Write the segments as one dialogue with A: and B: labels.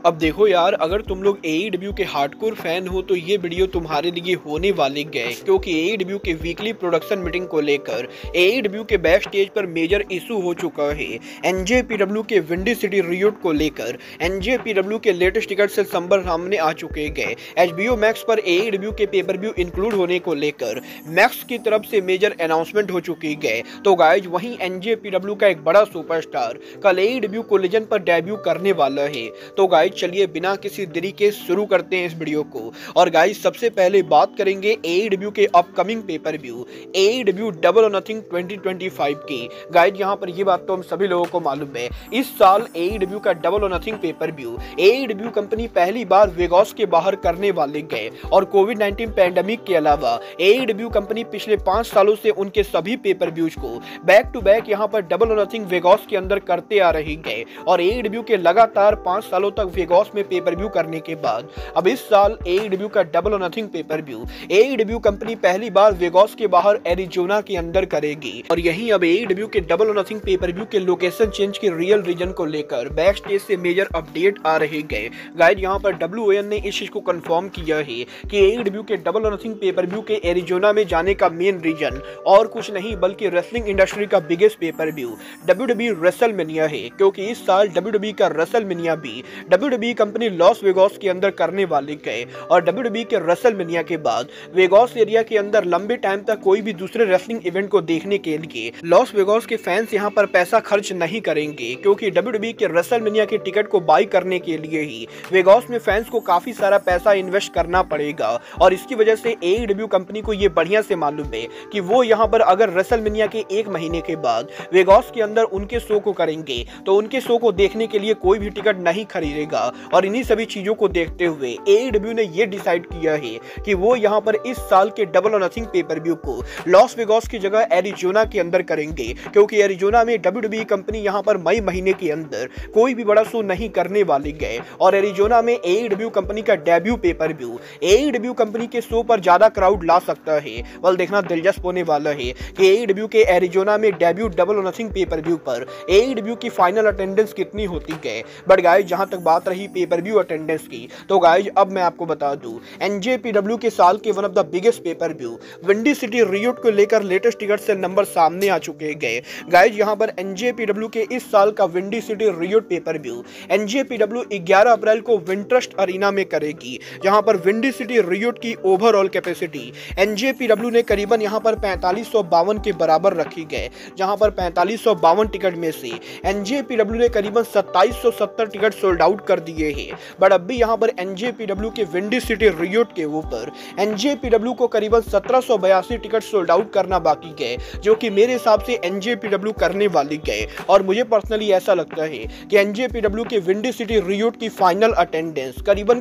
A: अब देखो यार, अगर तुम लोग AEW के हार्डकोर फैन हो तो ये वीडियो तुम्हारे लिए होने वाले गए, क्योंकि AEW के वीकली प्रोडक्शन मीटिंग को लेकर AEW के बैक स्टेज पर मेजर इशू हो चुका है। NJPW के विंडी सिटी रियूट को लेकर NJPW के लेटेस्ट टिकट से संबर सामने आ चुके गए। HBO मैक्स पर AEW के पेपर व्यू इंक्लूड होने को लेकर मैक्स की तरफ से मेजर अनाउंसमेंट हो चुकी गए। तो गाइज वहीं NJPW का एक बड़ा सुपरस्टार कल AEW कोलिजन पर डेब्यू करने वाला है। तो गाइज चलिए बिना किसी देरी के शुरू करते हैं इस वीडियो को। और गाइज सबसे पहले बात करेंगे AEW के upcoming pay per view AEW double और नथिंग 2025 की। गाइज यहाँ पर ये बात तो हम सभी लोगों को मालूम है, इस साल AEW का डबल और nothing pay per view AEW company पहली बार वेगास के बाहर करने वाले गए। और कोविड-19 पैंडेमिक के अलावा AEW कंपनी पिछले 5 सालों से उनके सभी पेपर व्यूज को बैक टू बैक यहाँ पर डबल और नथिंग वेगास के अंदर करते आ रही गए। और AEW के लगातार 5 सालों तक वेगास में पेपर व्यू करने के बाद अब इस साल AEW का डबल और nothing pay per view AEW company पहली बार वेगास के बाहर एरिजोना के अंदर करेगी। और यहीं अब AEW के डबल और नथिंग पेपर व्यू के लोकेशन चेंज के रियल रीजन को लेकर बैक स्टेज से मेजर अपडेट आ रहे गए। गाइड यहाँ पर WON ने इस चीज को कंफर्म किया है कि AEW के डबल और नथिंग पेपर व्यू के एरिजोना में जाने का मेन रीजन और कुछ नहीं बल्कि रेसलिंग इंडस्ट्री का biggest pay per view WWE WrestleMania है, क्योंकि इस साल WWE का रेसलमेनिया भी WWE कंपनी लॉस वेगास के अंदर करने वाले गए। और WWE के रेसलमेनिया के बाद वेगास एरिया के अंदर लंबे टाइम तक कोई भी दूसरे रेसलिंग इवेंट को देखने के लिए लॉस वेगास के फैंस यहां पर पैसा खर्च नहीं करेंगे, क्योंकि WWE के रेसलमेनिया के टिकट को बाई करने के लिए ही वेगास में फैंस को काफी सारा पैसा इन्वेस्ट करना पड़ेगा। और इसकी वजह से AEW कंपनी को ये बढ़िया से मालूम है कि वो यहाँ पर अगर रेसलमेनिया के 1 महीने के बाद वेगास के अंदर उनके शो को करेंगे तो उनके शो को देखने के लिए कोई भी टिकट नहीं खरीदेगा। और इन्हीं सभी चीजों को देखते हुए AEW ने ये डिसाइड किया है कि वो यहाँ पर इस साल के डबल और नथिंग पेपर व्यू को लॉस वेगास की जगह एरिजोना के अंदर करेंगे, क्योंकि एरिजोना में WWE कंपनी यहाँ पर मई महीने के अंदर कोई भी बड़ा शो नहीं करने वाली गए। और एरिजोना में AEW कंपनी का debut pay per view AEW company के शो पर ज्यादा क्राउड ला सकता है। वल देखना दिलचस्प होने वाला है कि AEW के एरिजोना में डेब्यू डबल और नथिंग पेपर व्यू पर AEW की फाइनल अटेंडेंस कितनी होती है। बट गाइज जहां तक बात रही पेपर व्यू अटेंडेंस की, तो गाइज अब मैं आपको बता दूं NJPW के साल के one of the biggest pay per view Windy City Riot को लेकर लेटेस्ट टिकट से नंबर सामने आ चुके गए। गाइज यहां पर NJPW के इस साल का Windy City Riot pay per view NJPW 11 अप्रैल को विंट्रस्ट अरीना में करेगी, जहां पर विंडी सिटी रियूट की ओवरऑल कैपेसिटी NJPW ने करीबन यहां पर 4552 के बराबर रखी गए, जहां पर 4552 टिकट में से NJPW ने करीबन 2770 टिकट सोल्ड आउट कर दिए हैं। बट अब भी यहां पर NJPW के विंडी सिटी रियूट के ऊपर NJPW को करीबन 1782 टिकट सोल्ड आउट करना बाकी गए, जो कि मेरे हिसाब से NJPW करने वाली गए। और मुझे पर्सनली ऐसा लगता है कि NJPW के विंडी सिटी रियूट की फाइनल अटेंडेंस करीबन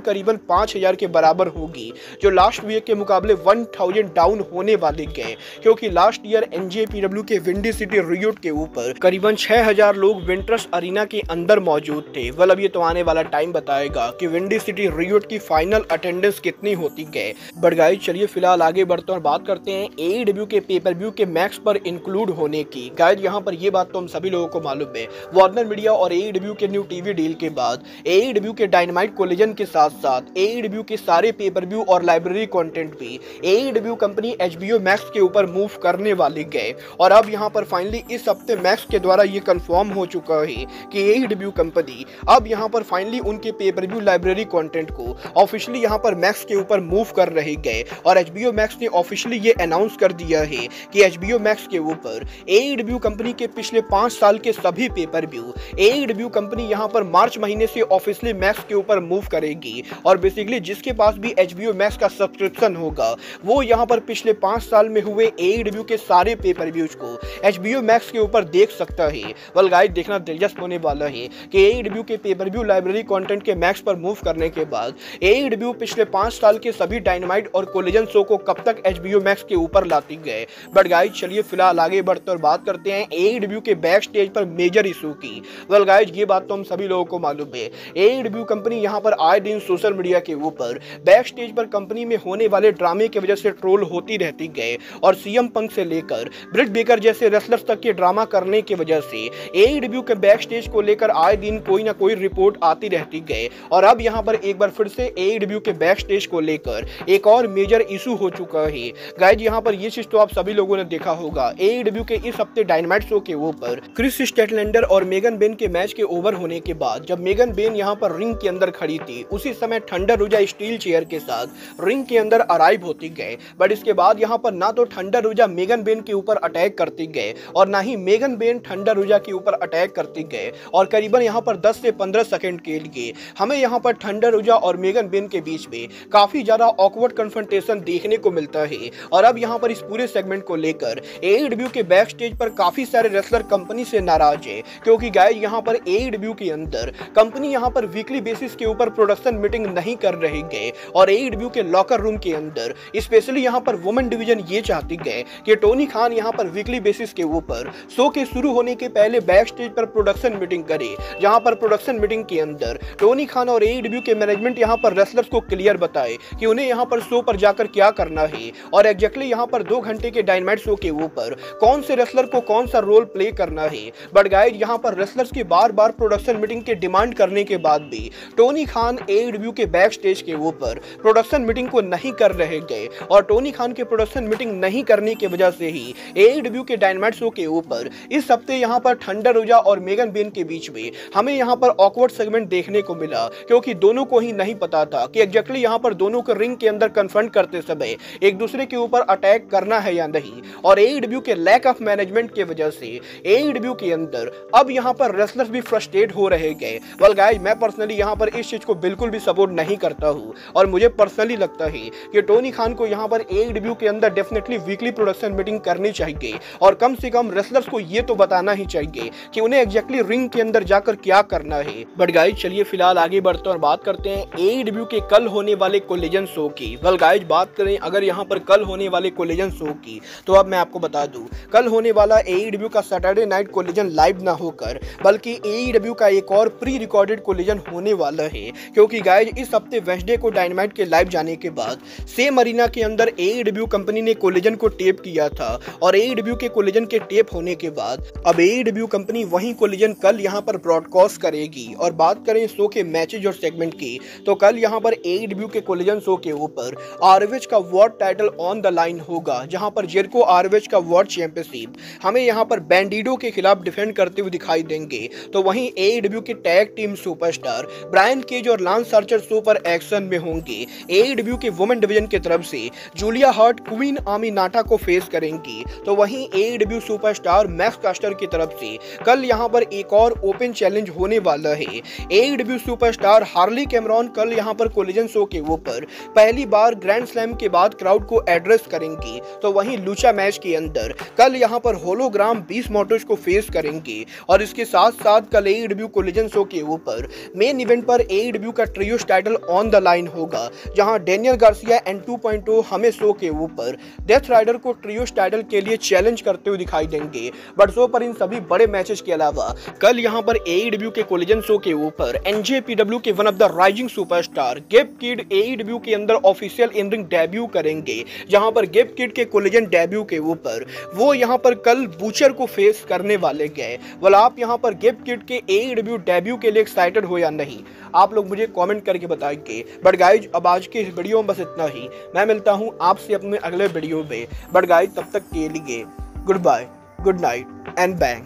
A: 5000 के बराबर होगी, जो लास्ट वीक के मुकाबले 1000 डाउन होने वाले गए, क्योंकि लास्ट ईयर NJPW के विंडी सिटी रियूट के ऊपर करीबन 6000 लोग विंट्रस्ट अरीना के अंदर मौजूद थे। वल अब ये तो आने वाला टाइम बताएगा कि विंडी सिटी रियूट की फाइनल अटेंडेंस कितनी होती गए। बट गाइस चलिए फिलहाल आगे बढ़ते और बात करते हैं AEW के पेपर व्यू के मैक्स पर इंक्लूड होने की। गाइस यहाँ पर ये बात तो हम सभी लोगों को मालूम है, वार्नर मीडिया और AEW के न्यू टीवी डील के बाद AEW के डायनामाइट कोलिजन के साथ साथ AEW के सारे पेपर व्यू और लाइब्रेरी कंटेंट भी AEW कंपनी HBO मैक्स के ऊपर मूव करने वाले गए। और अब यहाँ पर फाइनली इस हफ्ते मैक्स के द्वारा ये कंफर्म हो चुका है कि AEW कंपनी अब यहाँ पर फाइनली उनके पेपर व्यू लाइब्रेरी कंटेंट को ऑफिशियली यहाँ पर मैक्स के ऊपर मूव कर रहे गए। और HBO मैक्स ने ऑफिशियली ये अनाउंस कर दिया है कि HBO मैक्स के ऊपर AEW कंपनी के पिछले 5 साल के सभी पेपर व्यू AEW कंपनी यहाँ पर मार्च महीने से ऑफिशियली मैक्स के ऊपर मूव करेगी। और बेसिकली जिसके पास भी HBO मैक्स का सब्सक्रिप्शन होगा वो यहाँ पर पिछले 5 साल में हुए AEW के सारे पेपर व्यूज को HBO मैक्स के ऊपर देख सकता है। वल गाइस देखना दिलचस्प होने वाला है कि AEW के पेपर व्यू लाइब्रेरी कंटेंट के मैक्स पर मूव करने के बाद AEW पिछले 5 साल के सभी डायनामाइट और कोलिजन शो को कब तक HBO मैक्स के ऊपर लाती गए। बट गाइस चलिए फिलहाल आगे बढ़ते और बात करते हैं AEW के बैक स्टेज पर मेजर इशू की। वेल गाइस ये बात तो हम सभी लोगों को मालूम है, AEW कंपनी यहाँ पर आए दिन सोशल मीडिया के ऊपर बैक स्टेज पर कंपनी में होने वाले ड्रामे की वजह से ट्रोल होती रहती गए। और CM पंक से लेकर ब्रिट बेकर जैसे रेसलर्स तक के ड्रामा करने की वजह से AEW के बैक स्टेज को लेकर आए दिन कोई ना कोई रिपोर्ट आती रहती गए। और अब यहाँ पर एक बार फिर से AEW के बैक स्टेज को लेकर एक और मेजर इशू हो चुका है। गाइज यहाँ पर ये चीज तो आप सभी लोगों ने देखा होगा, AEW के इस हफ्ते डायनामाइट शो के ऊपर क्रिस स्टेटलैंडर और मेगन बेन के मैच के ओवर होने के बाद जब मेगन बेन यहाँ पर रिंग के अंदर खड़ी थी, उसी समय थंडर रोजा स्टील चेयर के साथ रिंग के अंदर अराइव होती गए। बट इसके बाद यहाँ पर ना तो थंडर रोजा मेगन बेन के ऊपर अटैक करती गए और ना ही मेगन बेन थंडर रोजा के ऊपर अटैक करती गए। और करीबन यहाँ पर 10 से 15 सेकंड के लिए हमें यहाँ पर थंडर रोजा और मेगन बेन के बीच में काफी ज्यादा ऑकवर्ड कन्फ्रंटेशन देखने को मिलता है। और अब यहाँ पर इस पूरे सेगमेंट को लेकर AEW के बैक स्टेज पर काफी सारे रेसलर कंपनी से नाराज है, क्योंकि गाइस यहाँ पर AEW के अंदर कंपनी यहाँ पर वीकली बेसिस के ऊपर प्रोडक्शन मीटिंग नहीं कर रही गए। और AEW के लॉकर रूम के अंदर स्पेशली यहाँ पर वुमेन डिवीजन ये चाहती गए कि टोनी खान यहाँ पर वीकली बेसिस के ऊपर शो के शुरू होने के पहले बैक स्टेज पर प्रोडक्शन मीटिंग करे, जहां पर प्रोडक्शन मीटिंग के अंदर टोनी खान और AEW के मैनेजमेंट यहां पर रेसलर्स को क्लियर बताए कि उन्हें यहां पर शो पर जाकर क्या करना है और एग्जैक्टली यहां पर 2 घंटे के डायनामाइट शो के ऊपर कौन से रेसलर को कौन सा रोल प्ले करना है। बट गाइस यहां पर रेसलर्स की बार-बार प्रोडक्शन मीटिंग के डिमांड करने के बाद भी टोनी खान AEW के बैक स्टेज के ऊपर प्रोडक्शन मीटिंग को नहीं कर रहे गए। और टोनी खान के प्रोडक्शन मीटिंग नहीं करने की वजह से ही AEW के डायनामाइट शो के ऊपर इस हफ्ते यहां पर थंडर रोजा और मेगन बेन के बीच में हमें यहां पर ऑकवर्ड सेगमेंट देखने को मिला, क्योंकि दोनों को ही नहीं पता था कि एग्जैक्टली यहां पर दोनों को रिंग के अंदर कन्फ्रंट करते समय एक दूसरे के ऊपर अटैक करना है या नहीं। और AEW के लैक ऑफ मैनेजमेंट की वजह से AEW के अंदर अब यहां पर रेसलर्स भी फ्रस्ट्रेट हो रहे गए। वेल गाइस, मैं पर्सनली यहां पर इस चीज को बिल्कुल भी सपोर्ट नहीं करता हूं और मुझे पर्सनली लगता है कि टोनी खान को यहां पर AEW के अंदर डेफिनेटली वीकली प्रोडक्शन मीटिंग करनी चाहिए और कम से कम रेसलर्स को ये तो बताना ही चाहिए कि उन्हें एग्जैक्टली रिंग के अंदर जाकर क्या करना है। बट गाइज चलिए फिलहाल आगे बढ़ते हैं और बात करते हैं AEW के कल होने वाले कोलिजन शो की। वेल गाइज बात करें अगर यहाँ पर कल होने वाले कोलिजन शो की, तो अब मैं आपको बता दूं कल होने वाला AEW का सैटरडे नाइट कोलिजन लाइव ना होकर बल्कि AEW का एक और प्री रिकॉर्डेड कोलिजन होने वाला है, क्योंकि गाइज इस हफ्ते वेडनेसडे को डायनामाइट के लाइव जाने के बाद सेम अरीना के अंदर AEW कंपनी ने कोलिजन को टेप किया था और AEW के कोलिजन के टेप होने के बाद अब AEW कंपनी वही कोलिजन कल यहाँ पर ब्रॉडकास्ट करेगी। और बात करें शो के मैचेज और सेगमेंट की, तो कल यहाँ पर AEW के कोलिजन शो के ऊपर ROH का world title on the line होगा, जहाँ पर जेरिको ROH का वर्ल्ड चैंपियनशिप हमें यहाँ पर बैंडिडो के खिलाफ डिफेंड करते हुए दिखाई देंगे। तो वहीं AEW के tag team superstar Brian Cage और लांस आर्चर शो पर एक्शन में होंगे। AEW के वुमेन डिवीजन की तरफ से जूलिया हार्ट क्वीन आमी नाटा को फेस करेंगी। तो वहीं AEW सुपरस्टार मैक्स कास्टर की तरफ से कल यहाँ पर एक और ओपन चैलेंज होने वाला है। AEW सुपरस्टार हार्ली कैमरॉन कल यहाँ पर कोलिजन शो के ऊपर पहली बार ग्रैंड स्लैम के बाद क्राउड को एड्रेस करेंगी। तो वहीं लूचा मैच के अंदर कल यहाँ पर होलोग्राम 20 मोटर्स को फेस करेंगे। और इसके साथ साथ कल AEW कोलिजन शो के ऊपर मेन इवेंट पर AEW का ट्रियोस टाइटल ऑन द लाइन होगा, जहां डेनियल गार्सिया एंड 2.0 हमें शो के ऊपर डेथ राइडर को ट्रियोस टाइटल के लिए चैलेंज करते हुए दिखाई देंगे। बट शो पर इन सभी बड़े मैचेस के अलावा कल यहाँ पर AEW के कोलिजन शो के ऊपर NJPW के one of the rising superstar Gabe Kidd AEW के अंदर ऑफिशियल इन रिंग डेब्यू करेंगे, जहां पर गेब किड के कोलिजन डेब्यू के ऊपर वो यहाँ पर कल बूचर को फेस करने वाले गए। वाल आप यहाँ पर गेब किड के AEW डेब्यू के लिए एक्साइटेड हो या नहीं, आप लोग मुझे कमेंट करके बताएंगे। बट गाइज अब आज के इस वीडियो में बस इतना ही, मैं मिलता हूँ आपसे अपने अगले वीडियो में। बट गाइज तब तक के लिए goodbye, good night and bang.